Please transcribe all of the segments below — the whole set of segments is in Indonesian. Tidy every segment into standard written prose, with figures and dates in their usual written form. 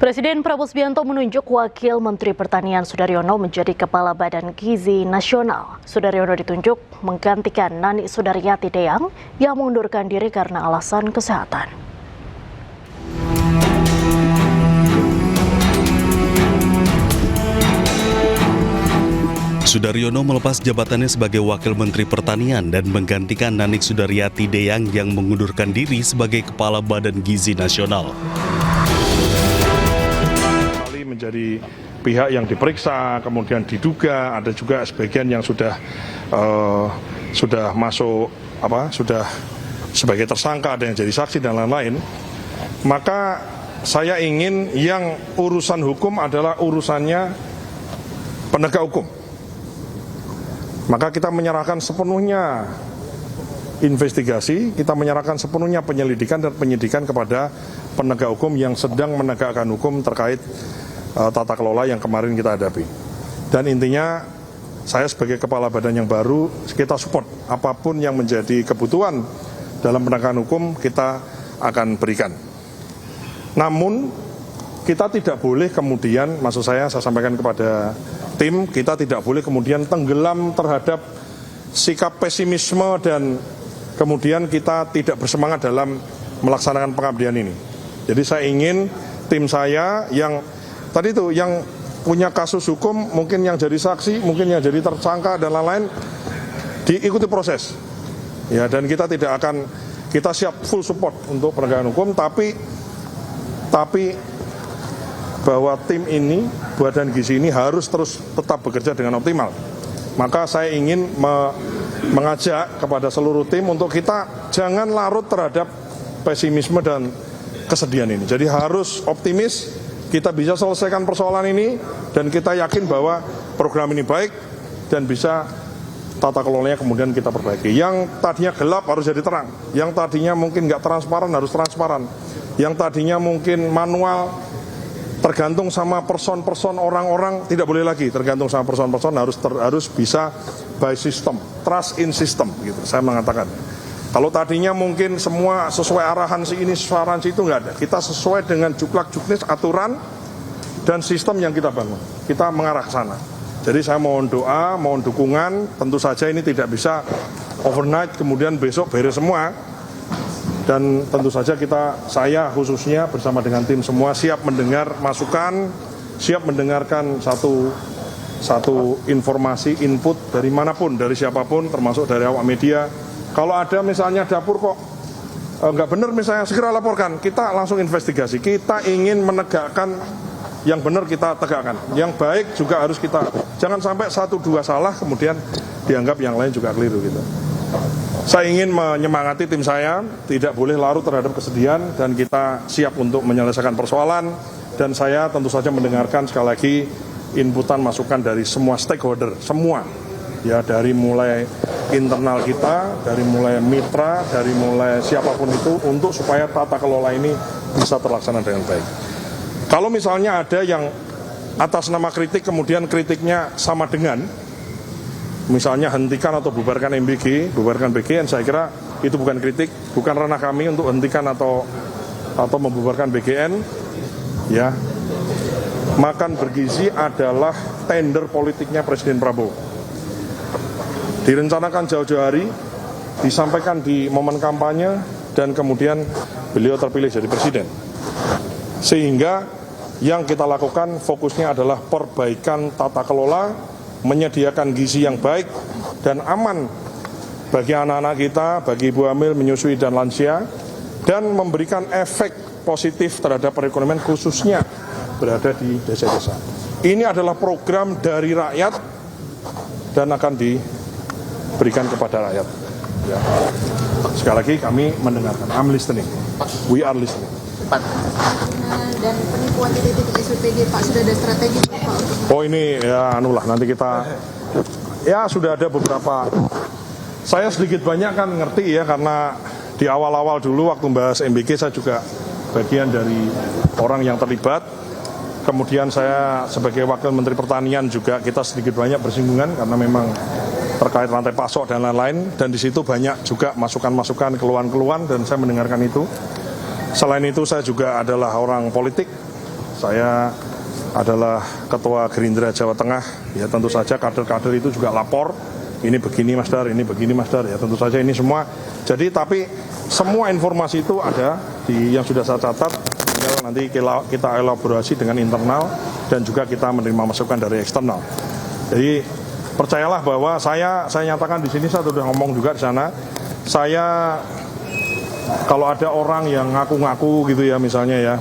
Presiden Prabowo Subianto menunjuk Wakil Menteri Pertanian Sudaryono menjadi Kepala Badan Gizi Nasional. Sudaryono ditunjuk menggantikan Nani Sudaryati Deyang yang mengundurkan diri karena alasan kesehatan. Sudaryono melepas jabatannya sebagai Wakil Menteri Pertanian dan menggantikan Nani Sudaryati Deyang yang mengundurkan diri sebagai Kepala Badan Gizi Nasional. Menjadi pihak yang diperiksa, kemudian diduga, ada juga sebagian yang sudah masuk sudah sebagai tersangka, ada yang jadi saksi dan lain-lain. Maka saya ingin yang urusan hukum adalah urusannya penegak hukum. Maka kita menyerahkan sepenuhnya investigasi, kita menyerahkan sepenuhnya penyelidikan dan penyidikan kepada penegak hukum yang sedang menegakkan hukum terkait tata kelola yang kemarin kita hadapi. Dan intinya saya sebagai kepala badan yang baru, kita support apapun yang menjadi kebutuhan dalam penegakan hukum kita akan berikan. Namun kita tidak boleh kemudian, maksud saya sampaikan kepada tim, kita tidak boleh kemudian tenggelam terhadap sikap pesimisme dan kemudian kita tidak bersemangat dalam melaksanakan pengabdian ini. Jadi saya ingin tim saya yang tadi itu yang punya kasus hukum, mungkin yang jadi saksi, mungkin yang jadi tersangka dan lain-lain, diikuti proses. Ya, dan kita tidak akan, kita siap full support untuk penegakan hukum, tapi bahwa tim ini, Badan Gizi ini harus terus tetap bekerja dengan optimal. Maka saya ingin mengajak kepada seluruh tim untuk kita jangan larut terhadap pesimisme dan kesedihan ini. Jadi harus optimis. Kita bisa selesaikan persoalan ini dan kita yakin bahwa program ini baik dan bisa tata kelolanya kemudian kita perbaiki. Yang tadinya gelap harus jadi terang, yang tadinya mungkin nggak transparan harus transparan, yang tadinya mungkin manual tergantung sama person-person orang-orang tidak boleh lagi tergantung sama person-person, harus bisa by system, trust in system gitu. Saya mengatakan. Kalau tadinya mungkin semua sesuai arahan si ini, sesuai arahan si itu, nggak ada. Kita sesuai dengan juklak-juknis, aturan, dan sistem yang kita bangun. Kita mengarah ke sana. Jadi saya mohon doa, mohon dukungan. Tentu saja ini tidak bisa overnight, kemudian besok beres semua. Dan tentu saja saya khususnya bersama dengan tim semua siap mendengar masukan, siap mendengarkan satu informasi, input dari manapun, dari siapapun, termasuk dari awak media. Kalau ada misalnya dapur kok nggak benar misalnya, segera laporkan. Kita langsung investigasi. Kita ingin menegakkan yang benar, kita tegakkan. Yang baik juga harus kita. Jangan sampai 1-2 salah kemudian dianggap yang lain juga keliru gitu. Saya ingin menyemangati tim saya, tidak boleh larut terhadap kesedihan dan kita siap untuk menyelesaikan persoalan. Dan saya tentu saja mendengarkan sekali lagi inputan masukan dari semua stakeholder, semua. Ya, dari mulai internal kita, dari mulai mitra, dari mulai siapapun itu, untuk supaya tata kelola ini bisa terlaksana dengan baik. Kalau misalnya ada yang atas nama kritik, kemudian kritiknya sama dengan, misalnya hentikan atau bubarkan MBG, bubarkan BGN, saya kira itu bukan kritik, bukan ranah kami untuk hentikan atau membubarkan BGN. Ya, makan bergizi adalah tender politiknya Presiden Prabowo. Direncanakan jauh-jauh hari, disampaikan di momen kampanye, dan kemudian beliau terpilih jadi presiden. Sehingga yang kita lakukan fokusnya adalah perbaikan tata kelola, menyediakan gizi yang baik dan aman bagi anak-anak kita, bagi ibu hamil, menyusui, dan lansia, dan memberikan efek positif terhadap perekonomian khususnya berada di desa-desa. Ini adalah program dari rakyat dan akan diberikan kepada rakyat. Ya. Sekali lagi kami mendengarkan. I'm listening. We are listening. Dan penipuan titik-titik SPPD Pak, sudah ada strategi Pak? Oh ini ya nanti kita ya sudah ada beberapa. Saya sedikit banyak kan ngerti ya, karena di awal-awal dulu waktu bahas MBG saya juga bagian dari orang yang terlibat. Kemudian saya sebagai Wakil Menteri Pertanian juga kita sedikit banyak bersinggungan karena memang terkait rantai pasok dan lain-lain, dan di situ banyak juga masukan-masukan, keluhan-keluhan, dan saya mendengarkan itu. Selain itu saya juga adalah orang politik, Saya adalah Ketua Gerindra Jawa Tengah, ya tentu saja kader-kader itu juga lapor, ini begini Mas Dar, ini begini Mas Dar, ya tentu saja ini semua. Jadi tapi semua informasi itu ada di yang sudah saya catat, nanti kita elaborasi dengan internal dan juga kita menerima masukan dari eksternal. Jadi percayalah bahwa saya nyatakan di sini, saya sudah ngomong juga di sana, saya kalau ada orang yang ngaku-ngaku gitu ya, misalnya ya,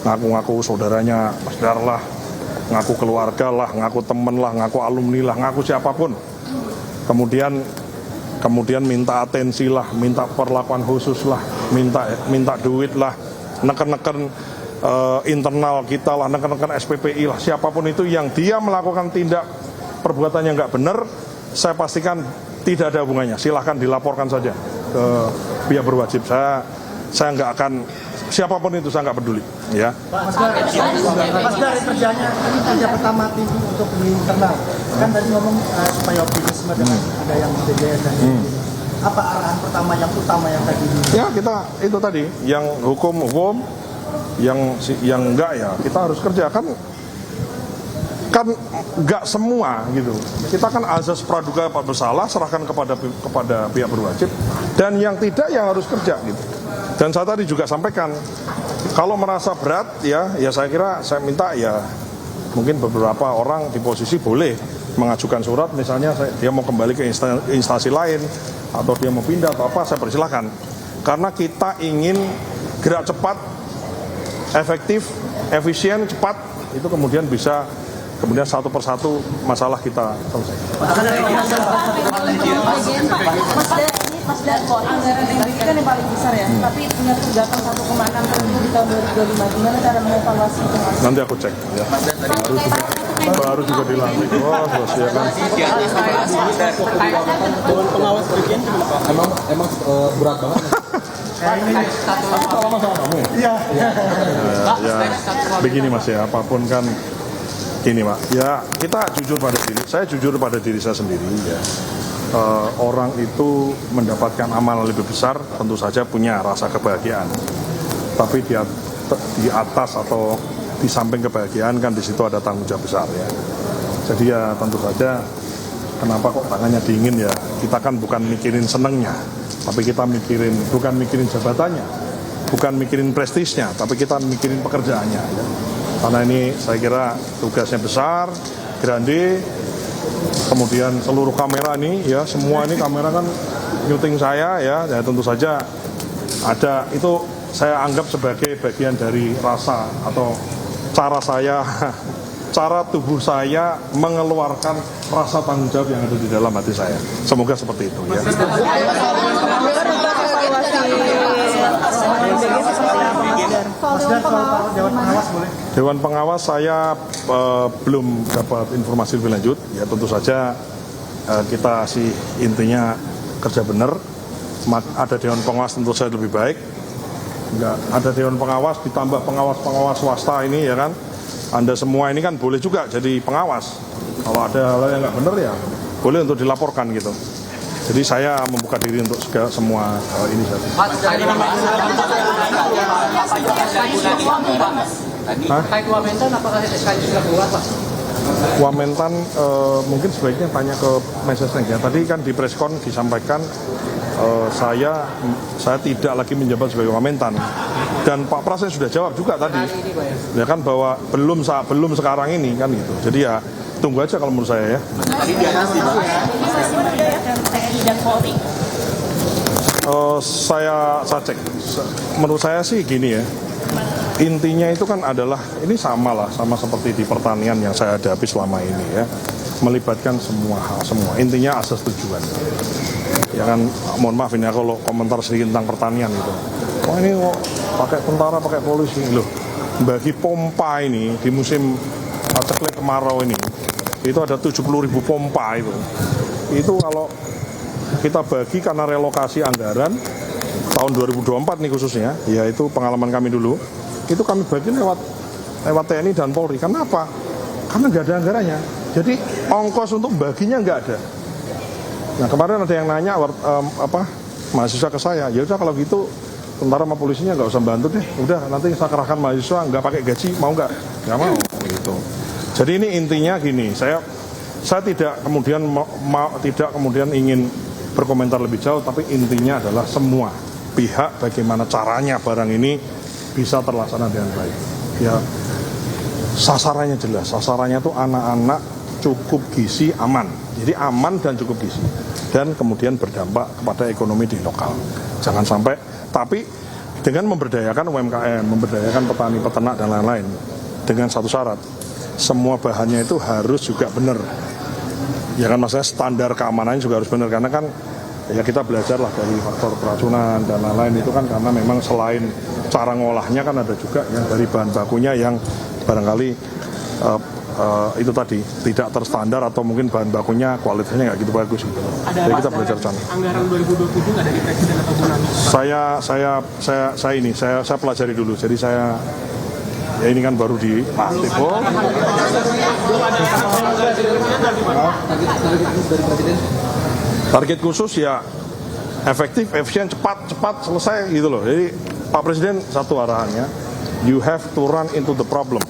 ngaku-ngaku saudaranya Mas Dar lah, ngaku keluarga lah, ngaku temen lah, ngaku alumni lah, ngaku siapapun, kemudian minta atensi lah, minta perlakuan khusus lah, minta duit lah, neken-neken internal kita lah, neken-neken SPPI lah, siapapun itu yang dia melakukan tindak perbuatan yang nggak benar, saya pastikan tidak ada hubungannya. Silahkan dilaporkan saja ke pihak berwajib. Saya nggak akan, siapapun itu saya nggak peduli. Ya. Mas Dar, kerjanya ini kerja pertama tim untuk di internal. Kan tadi ngomong supaya optimisme dengan ada yang DJS dan apa arahan pertama yang utama yang tadi? Ya kita itu tadi, yang hukum, yang enggak ya kita harus kerjakan. Kan nggak semua gitu. Kita kan azas praduga bersalah serahkan kepada pihak berwajib, dan yang tidak yang harus kerja gitu. Dan saya tadi juga sampaikan, kalau merasa berat ya saya kira saya minta ya mungkin beberapa orang di posisi boleh mengajukan surat, misalnya dia mau kembali ke instansi lain atau dia mau pindah atau apa, saya persilahkan. Karena kita ingin gerak cepat, efektif, efisien, cepat, itu kemudian bisa satu persatu masalah kita selesai. Mas Dar, anggaran NBK kan yang paling besar ya, tapi punya tunggakan 1,6 triliun di tahun 2025. Gimana cara mengevaluasi itu, Mas? Nanti aku cek. Ya. Baru juga dilantik. Wah, bos ya kan. Dewan pengawas bagian gimana Pak? Emang berat banget. Iya. Ya, begini Mas ya, apapun kan gini Pak. Ya kita jujur pada diri. Saya jujur pada diri saya sendiri ya. Orang itu mendapatkan amal lebih besar, tentu saja punya rasa kebahagiaan. Tapi di atas atau di samping kebahagiaan kan di situ ada tanggung jawab besar ya. Jadi ya tentu saja, kenapa kok tangannya dingin ya? Kita kan bukan mikirin senengnya, tapi kita bukan mikirin jabatannya, bukan mikirin prestisnya, tapi kita mikirin pekerjaannya. Ya. Karena ini saya kira tugasnya besar, grande. Kemudian seluruh kamera ini ya, semua ini kamera kan syuting saya ya tentu saja ada, itu saya anggap sebagai bagian dari rasa atau cara tubuh saya mengeluarkan rasa tanggung jawab yang ada di dalam hati saya. Semoga seperti itu ya. Dewan pengawas saya belum dapat informasi lebih lanjut. Ya tentu saja kita sih intinya kerja benar. Ada dewan pengawas tentu saja lebih baik. Enggak ada dewan pengawas ditambah pengawas swasta ini ya kan. Anda semua ini kan boleh juga jadi pengawas. Kalau ada hal yang nggak benar ya boleh untuk dilaporkan gitu. Jadi saya membuka diri untuk semua inisiatif. Wamentan apakah SK sudah keluar Pak? Wamentan mungkin sebaiknya tanya ke Mensesnek ya. Tadi kan di preskon disampaikan saya tidak lagi menjabat sebagai Wamentan, dan Pak Pras sudah jawab juga tadi ya kan bahwa belum sekarang ini kan gitu. Jadi ya tunggu aja kalau menurut saya ya. Saya cek. Menurut saya sih gini ya. Intinya itu kan adalah ini sama seperti di pertanian yang saya hadapi selama ini ya. Melibatkan semua hal, intinya asas tujuan. Ya kan, mohon maaf ini kalau komentar sedikit tentang pertanian gitu. Oh ini kok pakai tentara, pakai polisi loh. Bagi pompa ini di musim paceklik kemarau ini itu ada 70.000 pompa itu. Itu kalau kita bagi karena relokasi anggaran tahun 2024 nih khususnya, yaitu pengalaman kami dulu, itu kami bagi lewat TNI dan Polri. Kenapa? Karena nggak ada anggarannya. Jadi ongkos untuk baginya nggak ada. Nah kemarin ada yang nanya mahasiswa ke saya, ya udah kalau gitu tentara sama polisinya nggak usah bantu deh, udah nanti saya kerahkan mahasiswa nggak pakai gaji, mau nggak mau gitu. Jadi ini intinya gini, saya tidak kemudian ingin berkomentar lebih jauh, tapi intinya adalah semua pihak bagaimana caranya barang ini bisa terlaksana dengan baik. Ya, sasarannya jelas, sasarannya tuh anak-anak cukup gizi aman, jadi aman dan cukup gizi, dan kemudian berdampak kepada ekonomi di lokal. Jangan sampai, tapi dengan memberdayakan UMKM, memberdayakan petani, peternak dan lain-lain, dengan satu syarat, semua bahannya itu harus juga benar. Ya kan, maksudnya standar keamanannya juga harus benar, karena kan ya kita belajar lah dari faktor keracunan dan lain-lain itu kan, karena memang selain cara ngolahnya kan ada juga yang dari bahan bakunya yang barangkali itu tadi tidak terstandar atau mungkin bahan bakunya kualitasnya nggak gitu bagus gitu. Jadi kita belajar sana. Anggaran 2027 nggak dari Presiden atau Bu Nani? Saya pelajari dulu. Jadi saya ya ini kan baru di Pak Tepo. Target khusus ya efektif, efisien, cepat selesai gitu loh. Jadi Pak Presiden satu arahannya, you have to run into the problem.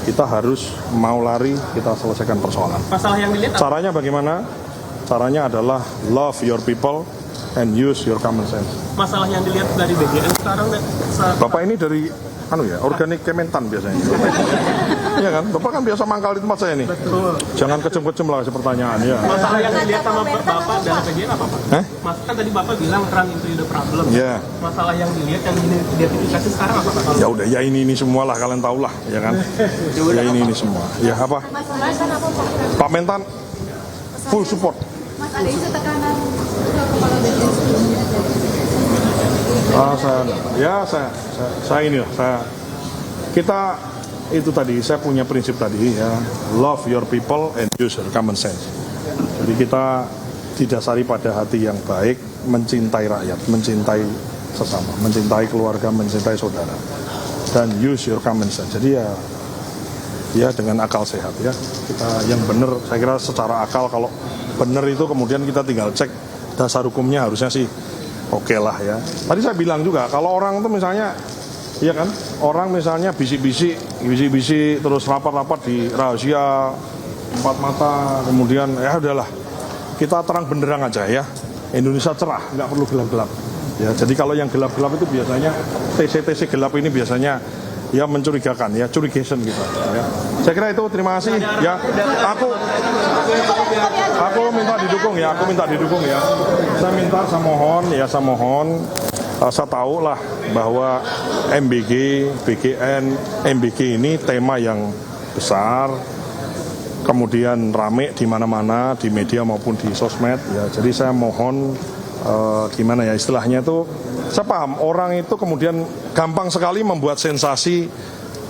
Kita harus mau lari, kita selesaikan persoalan. Masalah yang dilihat caranya bagaimana? Caranya adalah love your people and use your common sense. Masalah yang dilihat dari BGN sekarang, Bapak ini dari organik Kementan biasanya. Iya kan? Bapak kan biasa mangkal di tempat saya nih. betul. Jangan kejem-kejem lah kasih pertanyaan ya. Masalah yang dilihat sama Bapak dari BGN apa Pak? Mas kan tadi Bapak bilang run into the problem. Iya. Masalah yang dilihat, yang diidentifikasi sekarang apa Pak? Ya udah, ya ini semua lah, kalian tahu lah, ya kan? Ya ini semua. Ya apa? Pak Mentan full support. Mas, ada isu tekanan ke kepala BGN sebelumnya? Kita itu tadi, saya punya prinsip tadi ya, love your people and use your common sense. Jadi kita didasari pada hati yang baik, mencintai rakyat, mencintai sesama, mencintai keluarga, mencintai saudara, dan use your common sense. Jadi ya dengan akal sehat ya, kita yang benar. Saya kira secara akal kalau benar itu kemudian kita tinggal cek dasar hukumnya, harusnya sih oke lah ya. Tadi saya bilang juga, kalau orang itu misalnya, iya kan, orang misalnya bisik-bisik terus rapat-rapat di rahasia, empat mata, kemudian ya udahlah, kita terang benderang aja ya. Indonesia cerah, nggak perlu gelap-gelap. Ya, jadi kalau yang gelap-gelap itu biasanya TC gelap ini biasanya ya mencurigakan ya, curigation gitu ya. Saya kira itu, terima kasih ya. Aku minta didukung ya, Saya mohon saya tahu lah bahwa MBG, BGN, MBG ini tema yang besar, kemudian rame di mana-mana, di media maupun di sosmed ya. Jadi saya mohon gimana ya istilahnya itu, saya paham orang itu kemudian gampang sekali membuat sensasi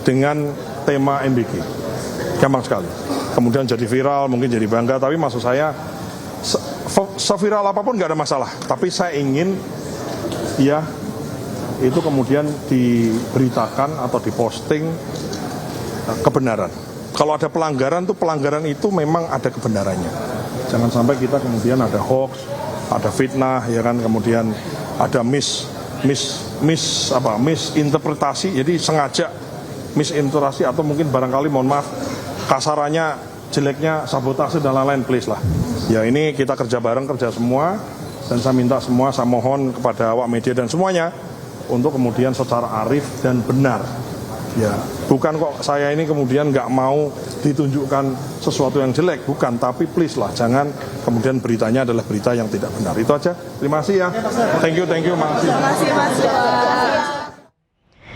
dengan tema MBG, gampang sekali. Kemudian jadi viral, mungkin jadi bangga, tapi maksud saya seviral apapun nggak ada masalah. Tapi saya ingin ya itu kemudian diberitakan atau diposting kebenaran. Kalau ada pelanggaran tuh, pelanggaran itu memang ada kebenarannya. Jangan sampai kita kemudian ada hoax, ada fitnah ya kan, kemudian ada misinterpretasi, jadi sengaja misinterpretasi atau mungkin barangkali mohon maaf kasarannya, jeleknya, sabotase dan lain-lain, please lah. Ya ini kita kerja bareng, kerja semua, dan saya minta semua, saya mohon kepada awak media dan semuanya untuk kemudian secara arif dan benar. Ya, bukan kok saya ini kemudian nggak mau ditunjukkan sesuatu yang jelek, bukan, tapi please lah, jangan kemudian beritanya adalah berita yang tidak benar. Itu aja. Terima kasih ya. Thank you, makasih. Terima kasih Mas.